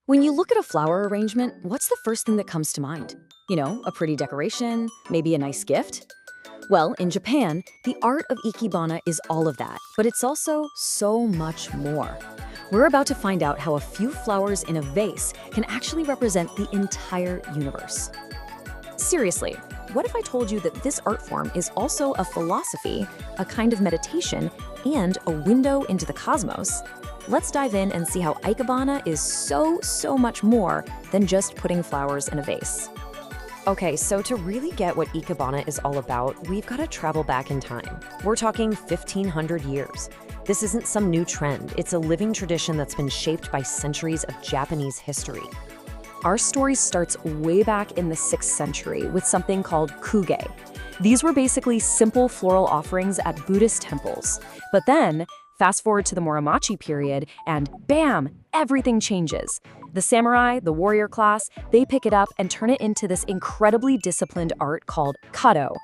When you look at a flower arrangement, what's the first thing that comes to mind? A pretty decoration, maybe a nice gift? Well, in Japan, the art of Ikebana is all of that, but it's also so much more. We're about to find out how a few flowers in a vase can actually represent the entire universe. Seriously, what if I told you that this art form is also a philosophy, a kind of meditation, and a window into the cosmos? Let's dive in and see how Ikebana is so much more than just putting flowers in a vase. Okay, so to really get what Ikebana is all about, we've got to travel back in time. We're talking 1,500 years. This isn't some new trend. It's a living tradition that's been shaped by centuries of Japanese history. Our story starts way back in the 6th century with something called kuge. These were basically simple floral offerings at Buddhist temples. But then, fast forward to the Muromachi period, and bam, everything changes. The samurai, the warrior class, they pick it up and turn it into this incredibly disciplined art called kado.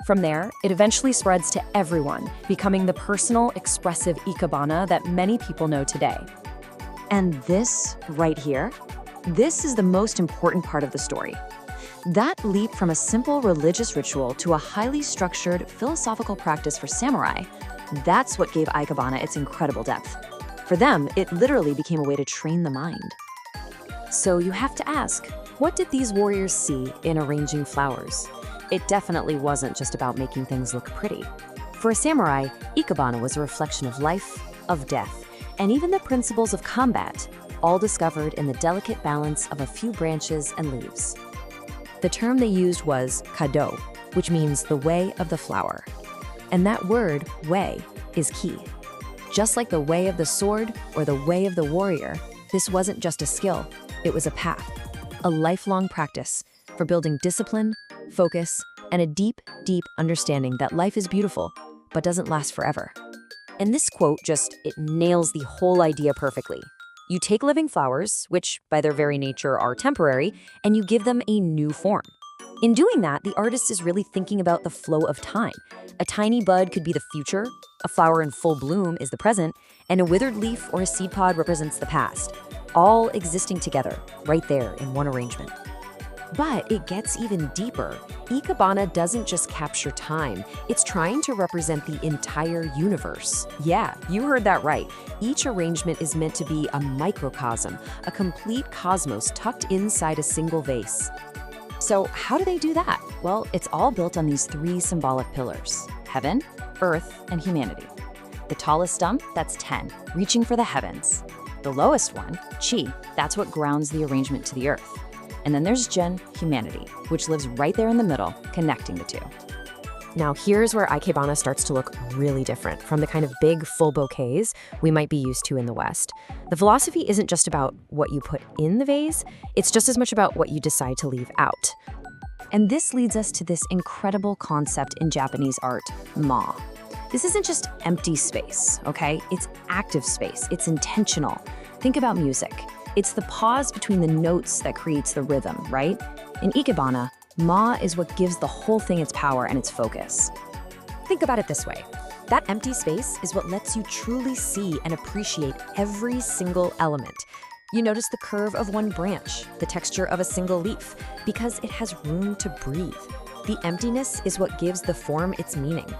From there, it eventually spreads to everyone, becoming the personal, expressive Ikebana that many people know today. And this, right here, this is the most important part of the story. That leap from a simple religious ritual to a highly structured philosophical practice for samurai, that's what gave Ikebana its incredible depth. For them, it literally became a way to train the mind. So you have to ask, what did these warriors see in arranging flowers? It definitely wasn't just about making things look pretty. For a samurai, Ikebana was a reflection of life, of death, and even the principles of combat, all discovered in the delicate balance of a few branches and leaves. The term they used was kado, which means the way of the flower. And that word, way, is key. Just like the way of the sword or the way of the warrior, this wasn't just a skill, it was a path, a lifelong practice for building discipline, focus, and a deep understanding that life is beautiful, but doesn't last forever. And this quote it nails the whole idea perfectly. You take living flowers, which by their very nature are temporary, and you give them a new form. In doing that, the artist is really thinking about the flow of time. A tiny bud could be the future, a flower in full bloom is the present, and a withered leaf or a seed pod represents the past, all existing together, right there in one arrangement. But it gets even deeper. Ikebana doesn't just capture time, it's trying to represent the entire universe. Yeah, you heard that right. Each arrangement is meant to be a microcosm, a complete cosmos tucked inside a single vase. So how do they do that? Well, it's all built on these 3 symbolic pillars: heaven, earth, and humanity. The tallest stump, that's 10, reaching for the heavens. The lowest one, chi, that's what grounds the arrangement to the earth. And then there's Gen, humanity, which lives right there in the middle, connecting the two. Now here's where Ikebana starts to look really different from the kind of big, full bouquets we might be used to in the West. The philosophy isn't just about what you put in the vase, it's just as much about what you decide to leave out. And this leads us to this incredible concept in Japanese art, ma. This isn't just empty space, okay? It's active space, it's intentional. Think about music. It's the pause between the notes that creates the rhythm, right? In Ikebana, ma is what gives the whole thing its power and its focus. Think about it this way. That empty space is what lets you truly see and appreciate every single element. You notice the curve of one branch, the texture of a single leaf, because it has room to breathe. The emptiness is what gives the form its meaning.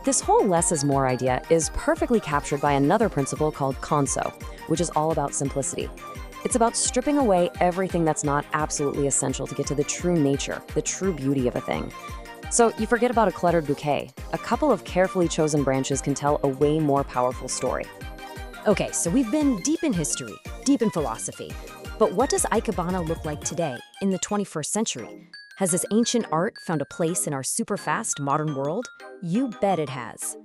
This whole less is more idea is perfectly captured by another principle called kanso, which is all about simplicity. It's about stripping away everything that's not absolutely essential to get to the true nature, the true beauty of a thing. So you forget about a cluttered bouquet. A couple of carefully chosen branches can tell a way more powerful story. Okay, so we've been deep in history, deep in philosophy. But what does Ikebana look like today, in the 21st century? Has this ancient art found a place in our super-fast modern world? You bet it has.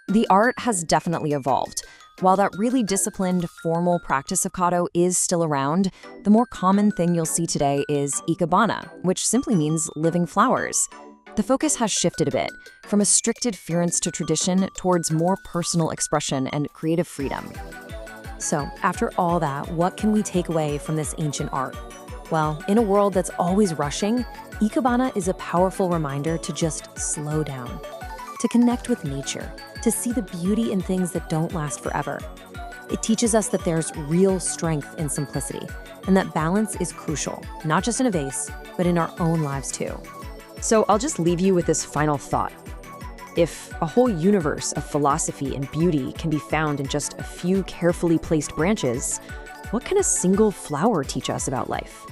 The art has definitely evolved. While that really disciplined, formal practice of kado is still around, the more common thing you'll see today is Ikebana, which simply means living flowers. The focus has shifted a bit, from a strict adherence to tradition towards more personal expression and creative freedom. So, after all that, what can we take away from this ancient art? Well, in a world that's always rushing, Ikebana is a powerful reminder to just slow down, to connect with nature, to see the beauty in things that don't last forever. It teaches us that there's real strength in simplicity, and that balance is crucial, not just in a vase, but in our own lives too. So I'll just leave you with this final thought. If a whole universe of philosophy and beauty can be found in just a few carefully placed branches, what can a single flower teach us about life?